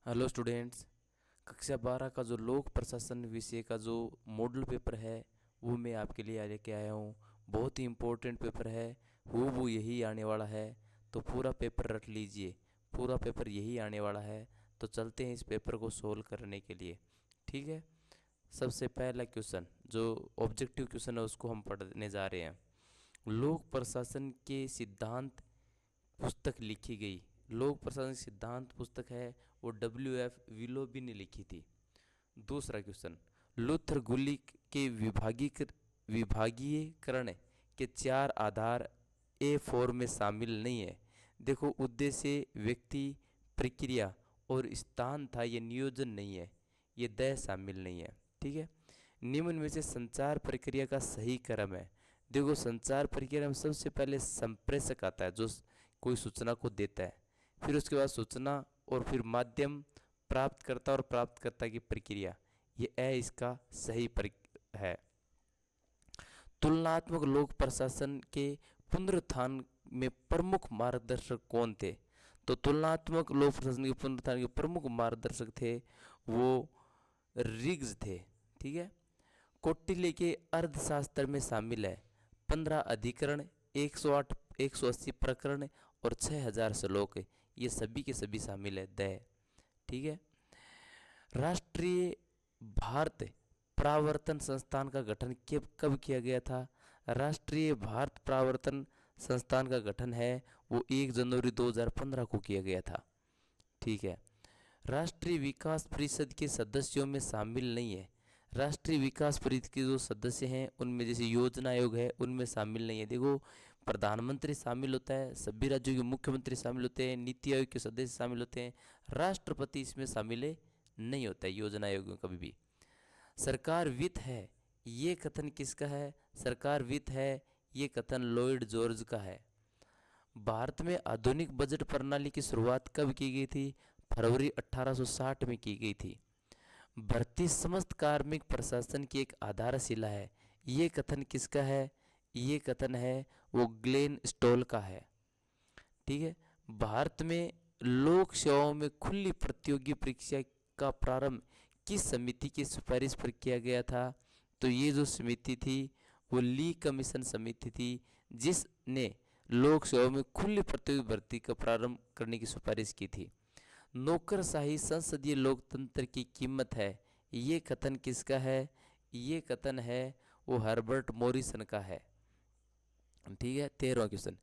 Hello students. कक्षा 12 का जो लोक प्रशासन विषय का जो मॉडल पेपर है वो मैं आपके लिए लेके आया हूँ। बहुत ही इम्पोर्टेंट पेपर है, वो यही आने वाला है। तो पूरा पेपर रट लीजिए, पूरा पेपर यही आने वाला है। तो चलते हैं इस पेपर को सोल्व करने के लिए। ठीक है। सबसे पहला क्वेश्चन जो ऑब्जेक्टिव क्वेश्चन है उसको हम पढ़ने जा रहे हैं। लोक प्रशासन के सिद्धांत पुस्तक लिखी गई। लोक प्रशासन सिद्धांत पुस्तक है वो W.F. विलोबी ने लिखी थी। दूसरा क्वेश्चन, लूथर गुली के विभागीयकरण के चार आधार A4 में शामिल नहीं है। देखो, उद्देश्य, व्यक्ति, प्रक्रिया और स्थान था, ये नियोजन नहीं है, ये दय शामिल नहीं है। ठीक है। निम्न में से संचार प्रक्रिया का सही क्रम है। देखो, संचार प्रक्रिया में सबसे पहले संप्रेषक आता है जो कोई सूचना को देता है, फिर उसके बाद सूचना और फिर माध्यम, प्राप्तकर्ता और प्राप्तकर्ता की प्रक्रिया, ये इसका सही है। तुलनात्मक लोक प्रशासन के पुनरुत्थान में प्रमुख मार्गदर्शक कौन थे? तो तुलनात्मक लोक प्रशासन के पुनरुत्थान के प्रमुख मार्गदर्शक थे वो रिग्स थे। ठीक है। कौटिल्य के अर्थशास्त्र में शामिल है 15 अधिकरण, 108 180 प्रकरण और 6000 श्लोक, ये सभी के सभी शामिल है दय। ठीक है। राष्ट्रीय भारत प्रावर्तन संस्थान का गठन कब किया गया था? राष्ट्रीय भारत प्रावर्तन संस्थान का गठन है वो 1 जनवरी 2015 को किया गया था। ठीक है। राष्ट्रीय विकास परिषद के सदस्यों में शामिल नहीं है। राष्ट्रीय विकास परिषद के जो सदस्य हैं उनमें जैसे योजना आयोग है उनमें शामिल नहीं है। देखो, प्रधानमंत्री शामिल होता है, सभी राज्यों के मुख्यमंत्री शामिल होते हैं, नीति आयोग के सदस्य शामिल होते हैं, राष्ट्रपति इसमें शामिल नहीं होता है योजना आयोग में कभी भी। सरकार वित्त है, ये कथन किसका है? सरकार वित्त है, ये कथन लॉयड जॉर्ज का है। भारत में आधुनिक बजट प्रणाली की शुरुआत कब की गई थी? फरवरी 1860 में की गई थी। भर्ती समस्त कार्मिक प्रशासन की एक आधारशिला है, ये कथन किसका है? ये कथन है वो ग्लेन स्टॉल का है। ठीक है। भारत में लोक सेवाओं में खुली प्रतियोगी परीक्षा का प्रारंभ किस समिति की सिफारिश पर किया गया था? तो ये जो समिति थी वो ली कमीशन समिति थी जिसने लोक सेवाओं में खुली प्रतियोगी भर्ती का प्रारंभ करने की सिफारिश की थी। नौकरशाही संसदीय लोकतंत्र की कीमत है, ये कथन किसका है? ये कथन है वो हर्बर्ट मॉरिसन का है। ठीक है। 13वां क्वेश्चन,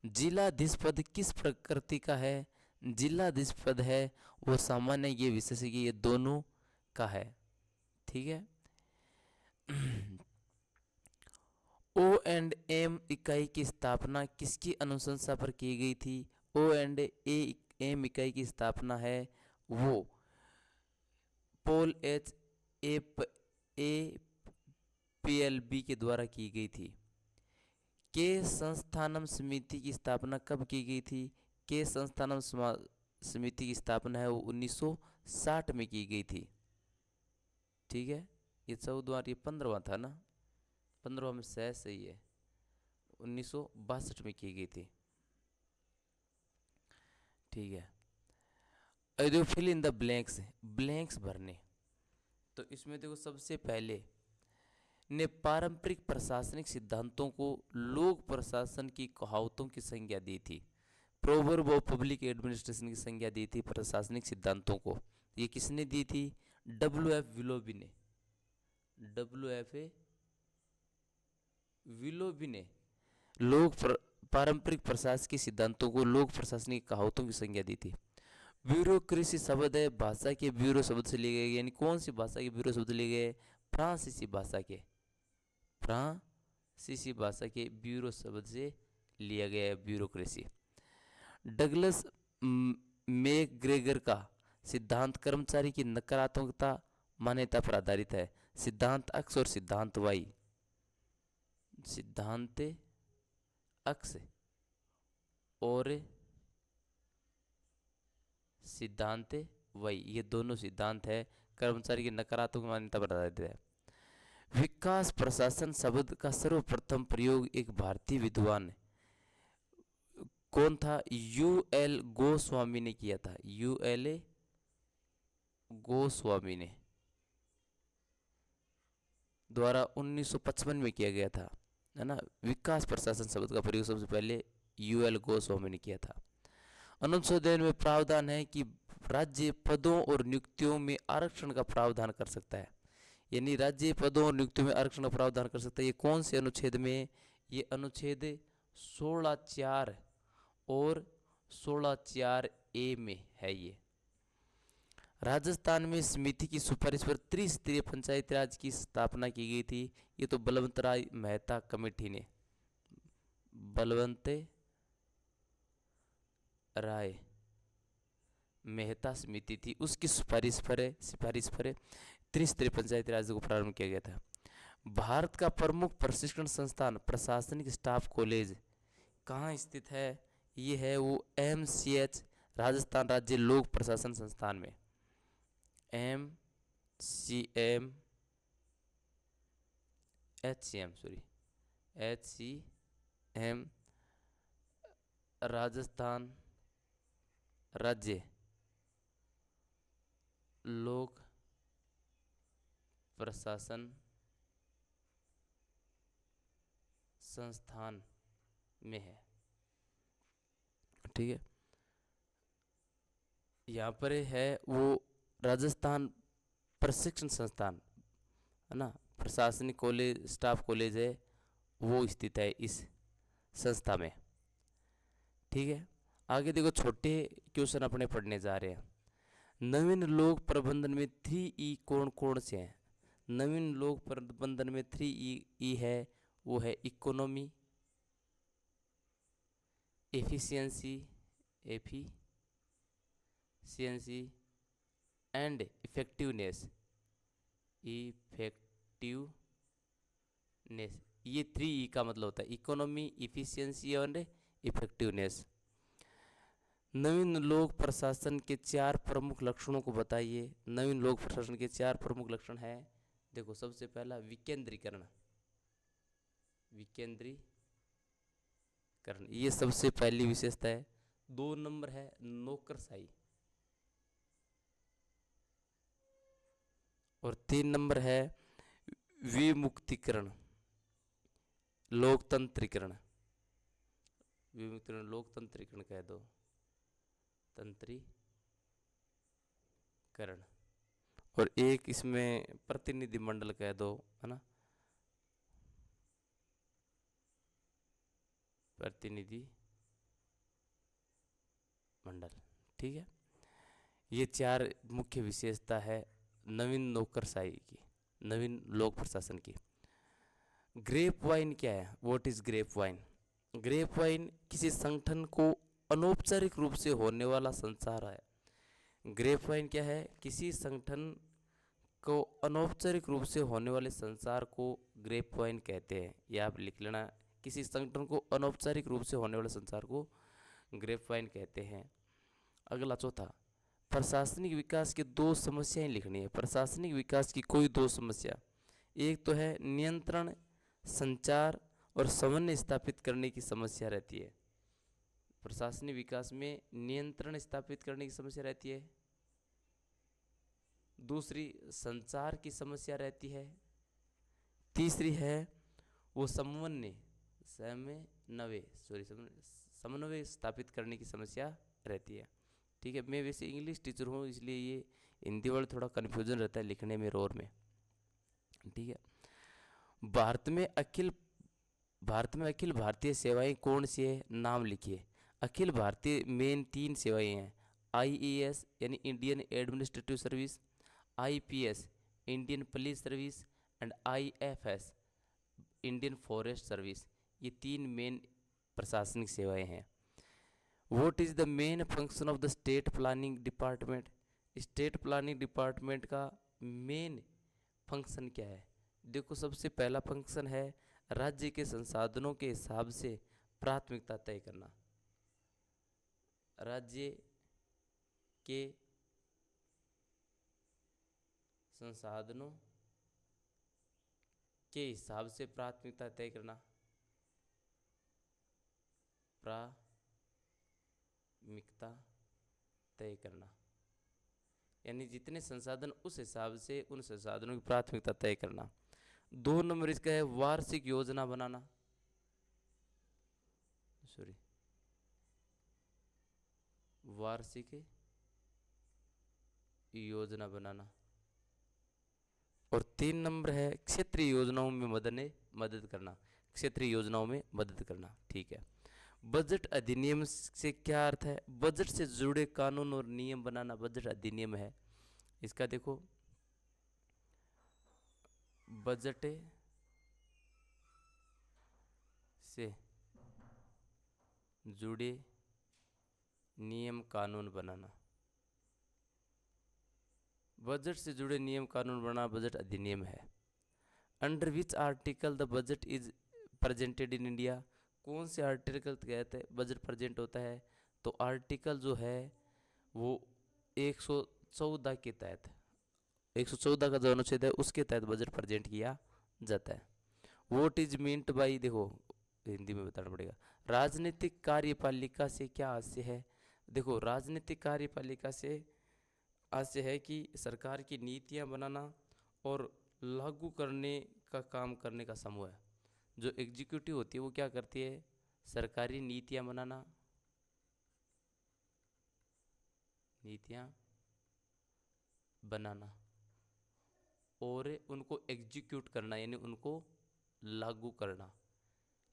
जिलाधीश पद किस प्रकृति का है? जिलाधीश पद है वो सामान्य, ये विशेषज्ञ, ये दोनों का है। ठीक है। O&M इकाई की स्थापना किसकी अनुशंसा पर की गई थी? O&M इकाई की स्थापना है वो पॉल एच ए PLB के द्वारा की गई थी। के संस्थानम समिति की स्थापना कब की गई थी? के संस्थानम समिति की स्थापना है वो 1960 में की गई थी। ठीक है। ये 14वां, ये 15वां था ना, 15वां में सही है, 1962 में की गई थी। ठीक है। देखो, fill in the blanks, blanks भरने। तो इसमें देखो, सबसे पहले ने पारंपरिक प्रशासनिक सिद्धांतों को लोक प्रशासन की कहावतों की संज्ञा दी थी। प्रोवर्ब ऑफ पब्लिक एडमिनिस्ट्रेशन की संज्ञा दी थी प्रशासनिक सिद्धांतों को। ये किसने दी थी? W.F. विलोबी ने। W.F. विलोबी ने पारंपरिक प्रशासनिक सिद्धांतों को लोक प्रशासनिक कहावतों की संज्ञा दी थी। ब्यूरोक्रेसी शब्द है भाषा के ब्यूरो शब्द से लिए गए, यानी कौन सी भाषा के ब्यूरो शब्द लिए गए? फ्रांसीसी भाषा के, फ्रांसीसी भाषा के ब्यूरो शब्द से लिया गया है ब्यूरोक्रेसी। डगलस मैकग्रेगर का सिद्धांत कर्मचारी की नकारात्मकता मान्यता पर आधारित है। सिद्धांत अक्ष और सिद्धांत वाई, सिद्धांत अक्ष और सिद्धांत वाई, ये दोनों सिद्धांत है कर्मचारी की नकारात्मक मान्यता पर आधारित है। विकास प्रशासन शब्द का सर्वप्रथम प्रयोग एक भारतीय विद्वान कौन था? UL गोस्वामी ने किया था। UL गोस्वामी ने द्वारा 1955 में किया गया था, है ना। विकास प्रशासन शब्द का प्रयोग सबसे पहले यूएल गोस्वामी ने किया था। अनुच्छेद में प्रावधान है कि राज्य पदों और नियुक्तियों में आरक्षण का प्रावधान कर सकता है, यानी राज्य पदों और नियुक्तियों में आरक्षण का प्रावधान कर सकता है। ये कौन से अनुच्छेद में? ये अनुच्छेद 16(4) और 16(4)A में है। ये राजस्थान में समिति की सिफारिश पर त्रिस्तरीय पंचायती राज की स्थापना की गई थी। ये तो बलवंत राय मेहता कमेटी ने, बलवंत राय मेहता समिति थी, उसकी सिफारिश पर त्रिस्तरीय पंचायती राज को प्रारंभ किया गया था। भारत का प्रमुख प्रशिक्षण संस्थान प्रशासनिक स्टाफ कॉलेज कहाँ स्थित है? ये है वो MCH, राजस्थान राज्य लोक प्रशासन संस्थान में। HCM राजस्थान राज्य लोक प्रशासन संस्थान में है, ठीक है। यहाँ पर है वो राजस्थान प्रशिक्षण संस्थान, है ना, प्रशासनिक कॉलेज स्टाफ कॉलेज है, वो स्थित है इस संस्था में, ठीक है। आगे देखो, छोटे क्वेश्चन अपने पढ़ने जा रहे हैं। नवीन लोक प्रबंधन में 3E कौन कौन से हैं? नवीन लोक प्रबंधन में 3E है, वो है इकोनॉमी, एफिशिएंसी एंड इफेक्टिवनेस। ये 3E का मतलब होता है इकोनॉमी, इफिशिएंसी और इफेक्टिवनेस। नवीन लोक प्रशासन के 4 प्रमुख लक्षणों को बताइए। नवीन लोक प्रशासन के 4 प्रमुख लक्षण है। देखो, सबसे पहला विकेंद्रीकरण, ये सबसे पहली विशेषता है। 2 नंबर है नौकरशाही, और 3 नंबर है विमुक्तिकरण, लोकतंत्रीकरण। लोकतंत्रीकरण कह दो, तंत्रीकरण। और एक इसमें प्रतिनिधि मंडल कह दो, है ना, प्रतिनिधि मंडल, ठीक है। ये 4 मुख्य विशेषता है नवीन नौकरशाही की, नवीन लोक प्रशासन की। ग्रेप वाइन क्या है? What is grapevine? Grapevine किसी संगठन को अनौपचारिक रूप से होने वाला संचार है। ग्रेप वाइन क्या है? किसी संगठन को अनौपचारिक रूप से होने वाले संसार को ग्रेप वाइन कहते हैं। यह आप लिख लेना, किसी संगठन को अनौपचारिक रूप से होने वाले संसार को ग्रेप वाइन कहते हैं। अगला चौथा, प्रशासनिक विकास की 2 समस्याएं लिखनी है। प्रशासनिक विकास की कोई 2 समस्या, एक तो है नियंत्रण, संचार और समन्वय स्थापित करने की समस्या रहती है। प्रशासनिक विकास में नियंत्रण स्थापित करने की समस्या रहती है, दूसरी संचार की समस्या रहती है, तीसरी है वो समन्वय स्थापित करने की समस्या रहती है, ठीक है। मैं वैसे इंग्लिश टीचर हूँ, इसलिए ये हिंदी वर्ड थोड़ा कन्फ्यूजन रहता है लिखने में, रोर में, ठीक है। भारत में अखिल भारतीय सेवाएं कौन सी है? नाम लिखिए। अखिल भारतीय मेन 3 सेवाएं हैं। IAS यानी Indian administrative service, IPS Indian police service and IFS Indian forest service. ये 3 मेन प्रशासनिक सेवाएं हैं। What is the main function of the state planning department? State planning department का मेन फंक्शन क्या है? देखो, सबसे पहला फंक्शन है राज्य के संसाधनों के हिसाब से प्राथमिकता तय करना। राज्य के संसाधनों के हिसाब से प्राथमिकता तय करना, प्राथमिकता तय करना, यानी जितने संसाधन उस हिसाब से उन संसाधनों की प्राथमिकता तय करना। 2 नंबर इसका है वार्षिक योजना बनाना, सॉरी वार्षिक योजना बनाना। और 3 नंबर है क्षेत्रीय योजनाओं में मदद करना, क्षेत्रीय योजनाओं में मदद करना। ठीक है, बजट अधिनियम से क्या अर्थ है? बजट से जुड़े कानून और नियम बनाना बजट अधिनियम है। इसका देखो, बजट से जुड़े नियम कानून बनाना, बजट से जुड़े नियम कानून बनाना बजट अधिनियम है। Under which article the budget is presented in India? कौन से आर्टिकल के तहत बजट प्रेजेंट होता है? तो आर्टिकल जो है वो 114 के तहत, 114 का जो अनुच्छेद है उसके तहत बजट प्रेजेंट किया जाता है। वोट इज मीन्ट बाई, देखो हिंदी में बताना पड़ेगा, राजनीतिक कार्यपालिका से क्या आशय है? देखो राजनीतिक कार्यपालिका से आशय है कि सरकार की नीतियां बनाना और लागू करने का काम करने का समूह है। जो एग्जीक्यूटिव होती है वो क्या करती है? सरकारी नीतियां बनाना, नीतियां बनाना और उनको एग्जीक्यूट करना, यानी उनको लागू करना।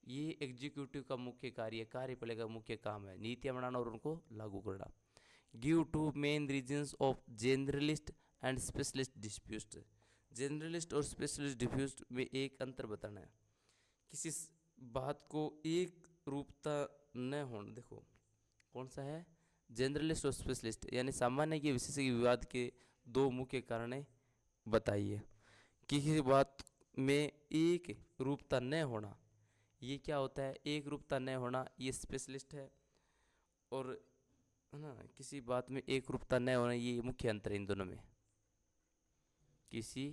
ये एग्जीक्यूटिव का मुख्य कार्यपालिका का मुख्य काम है, नीतियां बनाना और उनको लागू करना। Give two main reasons of generalist and specialist dispute. Generalist और स्पेशलिस्ट डिस्प्यूट में एक अंतर बताना है। किसी बात को एक रूपता न होना, देखो कौन सा है? जनरलिस्ट और स्पेशलिस्ट, यानी सामान्य के विशेषज्ञ विवाद के 2 मुख्य कारण बताइए। किसी बात में एक रूपता न होना, ये क्या होता है? एक रूपता न होना ये स्पेशलिस्ट है, और है ना, किसी बात में एक रूपता न होना ये मुख्य अंतर है इन दोनों में। किसी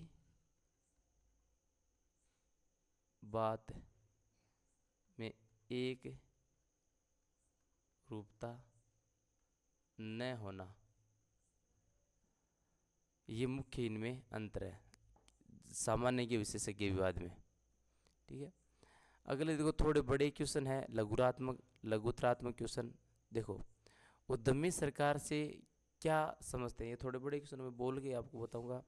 बात में एक रूपता न होना ये मुख्य इनमें अंतर है, सामान्य के विशेषज्ञ विवाद में। ठीक है, अगले देखो थोड़े बड़े क्वेश्चन है, लघुतरात्मक क्वेश्चन। देखो उद्यमी सरकार से क्या समझते हैं? ये थोड़े बड़े क्वेश्चन में बोल के आपको बताऊंगा।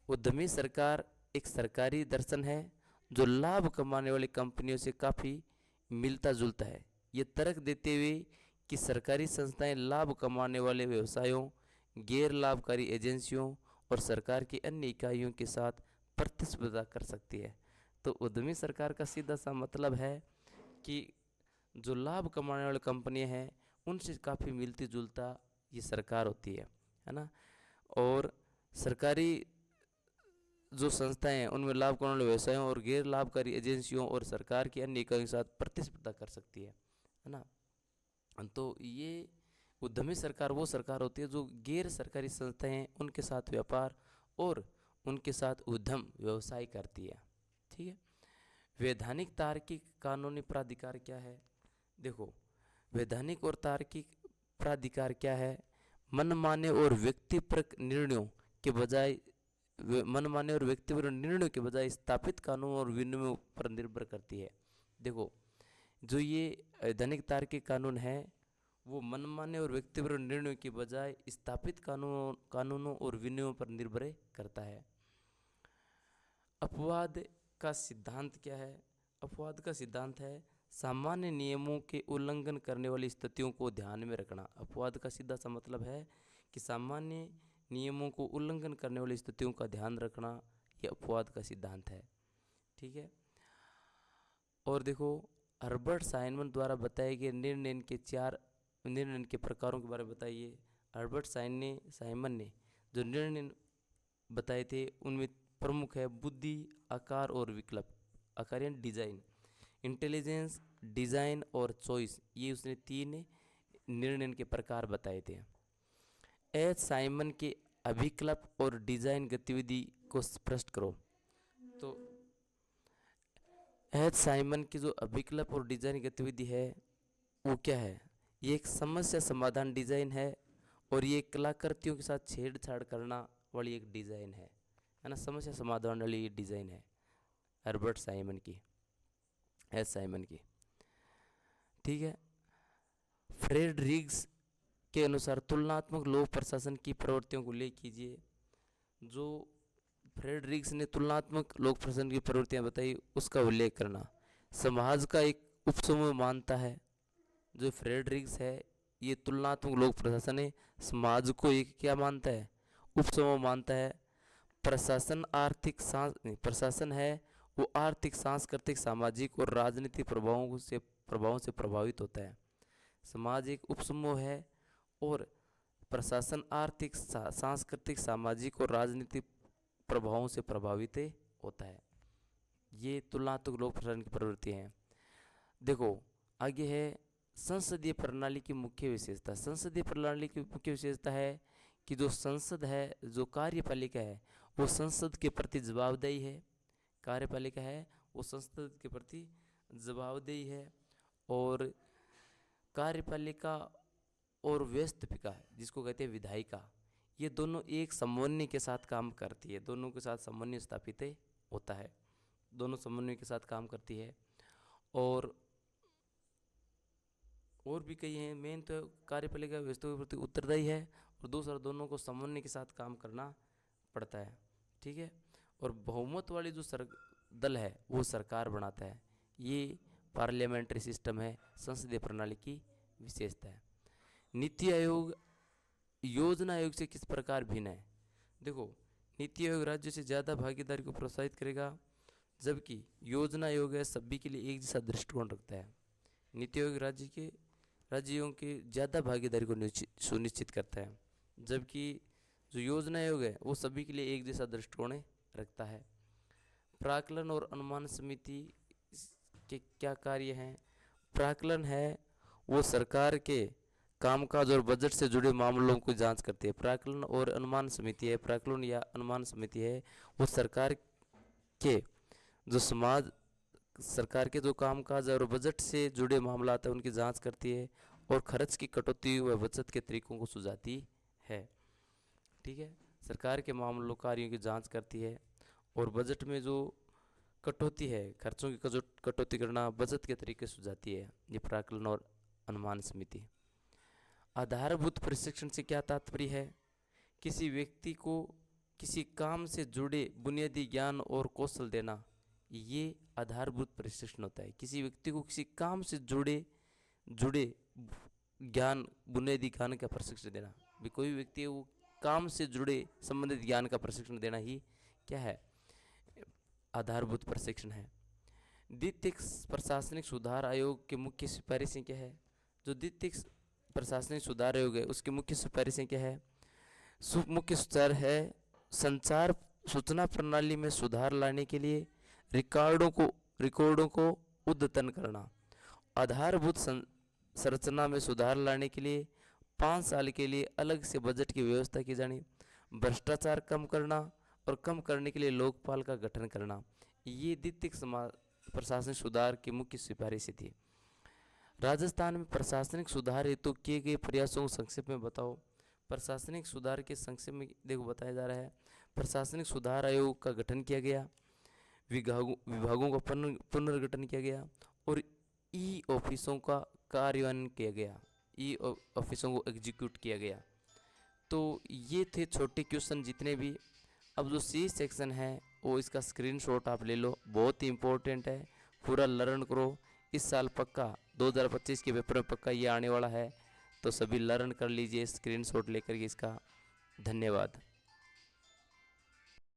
उद्यमी सरकार एक सरकारी दर्शन है जो लाभ कमाने वाली कंपनियों से काफ़ी मिलता जुलता है। ये तर्क देते हुए कि सरकारी संस्थाएं लाभ कमाने वाले व्यवसायों, गैर लाभकारी एजेंसियों और सरकार की अन्य इकाइयों के साथ प्रतिस्पर्धा कर सकती है। तो उद्यमी सरकार का सीधा सा मतलब है कि जो लाभ कमाने वाली कंपनियां हैं उनसे काफ़ी मिलती जुलता ये सरकार होती है ना। और सरकारी जो संस्थाएं हैं उनमें लाभ कमाने वाले व्यवसायों और गैर लाभकारी एजेंसियों और सरकार की अन्य इकाइयों के साथ प्रतिस्पर्धा कर सकती है ना। तो ये उद्यमी सरकार वो सरकार होती है जो गैर सरकारी संस्थाएं हैं उनके साथ व्यापार और उनके साथ उद्यम व्यवसाय करती है। ठीक है, वैधानिक तार्किक कानूनी प्राधिकार क्या है? देखो वैधानिक और तार्किक प्राधिकार क्या है? मनमाने और व्यक्तिपरक निर्णयों के बजाय मनमाने और व्यक्तिपरक निर्णयों के बजाय स्थापित कानून और विनियमों पर निर्भर करती है। देखो जो ये वैधानिक तार्किक कानून है वो मनमाने और व्यक्तिपरक निर्णयों के बजाय स्थापित कानूनों और विनियमों पर निर्भर करता है। अपवाद का सिद्धांत क्या है? अपवाद का सिद्धांत है सामान्य नियमों के उल्लंघन करने वाली स्थितियों को ध्यान में रखना। अपवाद का सीधा सा मतलब है कि सामान्य नियमों को उल्लंघन करने वाली स्थितियों का ध्यान रखना, ये अपवाद का सिद्धांत है। ठीक है, और देखो हर्बर्ट साइमन द्वारा बताए गए निर्णय के प्रकारों के बारे में बताइए। हर्बर्ट साइमन ने जो निर्णय बताए थे उनमें प्रमुख है बुद्धि, आकार और विकल्प। आकार यानी डिजाइन, इंटेलिजेंस, डिजाइन और चॉइस, ये उसने 3 निर्णय के प्रकार बताए थे। एच साइमन के अभिकल्प और डिजाइन गतिविधि को स्पष्ट करो। तो एच साइमन की जो अभिकल्प और डिजाइन गतिविधि है वो क्या है? ये एक समस्या समाधान डिजाइन है और ये कलाकृतियों के साथ छेड़छाड़ करना वाली एक डिज़ाइन है ना, समस्या समाधान वाली ये डिज़ाइन है हर्बर्ट साइमन की, एस साइमन की। ठीक है। फ्रेडरिक्स के अनुसार तुलनात्मक लोक प्रशासन की प्रवृत्तियों को उल्लेख कीजिए। जो फ्रेडरिक्स ने तुलनात्मक लोक प्रशासन की प्रवृत्तियां बताई उसका उल्लेख करना। समाज का एक उपसमूह मानता है, जो फ्रेडरिक्स है ये तुलनात्मक लोक प्रशासन है, समाज को एक क्या मानता है, उपसमूह मानता है। प्रशासन प्रशासन है वो आर्थिक, सांस्कृतिक, सामाजिक और राजनीतिक प्रभावों से प्रभावित होता है। समाज एक उपसमूह है और प्रशासन आर्थिक, सांस्कृतिक, सामाजिक और राजनीतिक प्रभावों से प्रभावित होता है। ये तुलनात्मक लोक प्रशासन की प्रवृत्ति है। देखो आगे है संसदीय प्रणाली की मुख्य विशेषता। संसदीय प्रणाली की मुख्य विशेषता है कि जो संसद है, जो कार्यपालिका है वो संसद के प्रति जवाबदेही है। कार्यपालिका है वो संसद के प्रति जवाबदेही है। और कार्यपालिका और व्यवस्थापिका जिसको कहते हैं विधायिका, ये दोनों एक समन्वय के साथ काम करती है, दोनों के साथ समन्वय स्थापित होता है, दोनों समन्वय के साथ काम करती है। और भी कई हैं, मेन तो कार्यपालिका व्यवस्था के प्रति उत्तरदायी है और दूसरा दोनों को समन्वय के साथ काम करना पड़ता है। ठीक है। और बहुमत वाली जो दल है वो सरकार बनाता है। ये पार्लियामेंट्री सिस्टम है, संसदीय प्रणाली की विशेषता है। नीति आयोग योजना आयोग से किस प्रकार भिन्न है? देखो नीति आयोग राज्यों से ज़्यादा भागीदारी को प्रोत्साहित करेगा, जबकि योजना आयोग है सभी के लिए एक जैसा दृष्टिकोण रखता है। नीति आयोग राज्यों के ज़्यादा भागीदारी को सुनिश्चित करता है, जबकि जो योजना आयोग है वो सभी के लिए एक जैसा दृष्टिकोण रखता है। प्राक्कलन और अनुमान समिति के क्या कार्य हैं? प्राक्कलन है वो सरकार के कामकाज और बजट से जुड़े मामलों को जांच करती है। प्राक्कलन और अनुमान समिति है, प्राक्कलन या अनुमान समिति है वो सरकार के सरकार के जो कामकाज और बजट से जुड़े मामला आते हैं उनकी जांच करती है और खर्च की कटौती व बचत के तरीकों को सुझाती है। ठीक है। सरकार के मामलों कार्यों की जांच करती है और बजट में जो कटौती है, खर्चों की कटौती करना, बचत के तरीके सुझाती है। ये प्राक्कलन और अनुमान समिति। आधारभूत प्रशिक्षण से क्या तात्पर्य है? किसी व्यक्ति को किसी काम से जुड़े बुनियादी ज्ञान और कौशल देना, ये आधारभूत प्रशिक्षण होता है। किसी व्यक्ति को किसी काम से जुड़े ज्ञान, बुनियादी ज्ञान का प्रशिक्षण देना, भी कोई व्यक्ति वो काम से जुड़े संबंधित ज्ञान का प्रशिक्षण देना ही क्या है? आधारभूत प्रशिक्षण है। द्वितीयक प्रशासनिक सुधार आयोग की मुख्य सिफारिशें क्या है? जो द्वितीयक प्रशासनिक सुधार आयोग है उसकी मुख्य सिफारिशें क्या है? मुख्य सुधार है संचार सूचना प्रणाली में सुधार लाने के लिए रिकॉर्डों को अद्यतन करना, आधारभूत संरचना में सुधार लाने के लिए 5 साल के लिए अलग से बजट की व्यवस्था की जानी, भ्रष्टाचार कम करना और कम करने के लिए लोकपाल का गठन करना, ये द्वितीयक प्रशासनिक सुधार की मुख्य सिफारिशें थी। राजस्थान में प्रशासनिक सुधार हेतु किए गए प्रयासों को संक्षेप में बताओ। प्रशासनिक सुधार के संक्षेप में देखो बताया जा रहा है, प्रशासनिक सुधार आयोग का गठन किया गया, विभागों का पुनर्गठन किया गया और ई ऑफिसों का कार्यान्वयन किया गया, ई ऑफिसों को एग्जीक्यूट किया गया। तो ये थे छोटे क्वेश्चन जितने भी। अब जो सी सेक्शन है वो इसका स्क्रीनशॉट आप ले लो, बहुत ही इम्पोर्टेंट है, पूरा लर्न करो। इस साल पक्का 2025 के पेपर में पक्का ये आने वाला है, तो सभी लर्न कर लीजिए स्क्रीनशॉट लेकर के इसका। धन्यवाद।